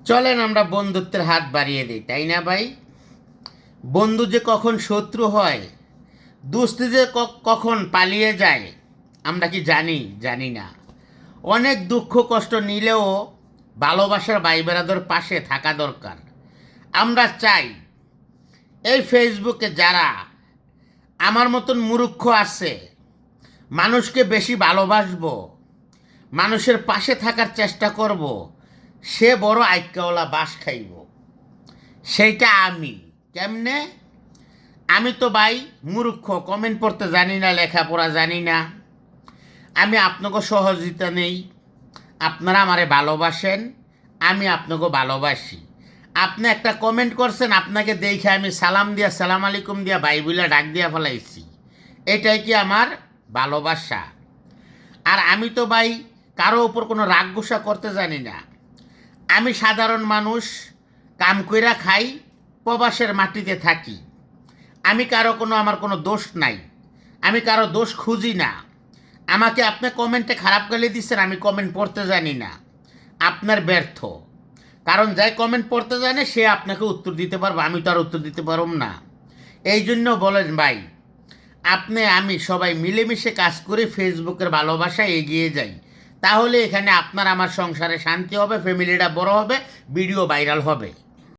চলেন আমরা বন্ধুত্বের হাত বাড়িয়ে দিই, তাই না ভাই? বন্ধু যে কখন শত্রু হয়, দোস্তি যে কখন পালিয়ে যায়, আমরা কি জানি? জানি না। অনেক দুঃখ কষ্ট নিলেও ভালোবাসার ভাই বেরাদর পাশে থাকা দরকার। আমরা চাই এই ফেসবুকে যারা আমার মতন মূর্খ আছে, মানুষকে বেশি ভালোবাসবো, মানুষের পাশে থাকার চেষ্টা করব, সে বড় আইক্যওয়ালা বাস খাইব। সেইটা আমি কেমনে? আমি তো ভাই মূর্খ, কমেন্ট পড়তে জানি না, লেখাপড়া জানি না। আমি আপনাকে সহযোগিতা নেই, আপনারা আমারে ভালোবাসেন, আমি আপনাকে ভালোবাসি। আপনি একটা কমেন্ট করছেন, আপনাকে দেখে আমি সালাম দিয়া, সালাম আলাইকুম দিয়া, বাইবুলা ডাক দিয়া ফেলাইছি। এটাই কি আমার ভালোবাসা? আর আমি তো ভাই কারো ওপর কোনো রাগ গুসা করতে জানি না। আমি সাধারণ মানুষ, কাম কইরা খাই, প্রবাসের মাটিতে থাকি। আমি কারো আমার কোনো দোষ নাই, আমি কারো দোষ খুঁজি না। আমাকে আপনি কমেন্টে খারাপ গালি দিচ্ছেন, আমি কমেন্ট পড়তে জানি না, আপনার ব্যর্থ। কারণ যাই কমেন্ট পড়তে জানে সে আপনাকে উত্তর দিতে পারবো, আমি তো আর উত্তর দিতে পারব না। এই জন্য বলেন ভাই, আপনি আমি সবাই মিলেমিশে কাজ করে ফেসবুকের ভালোবাসায় এগিয়ে যাই। তাহলে এখানে আপনার আমার সংসারে শান্তি হবে, ফ্যামিলিটা বড় হবে, ভিডিও ভাইরাল হবে।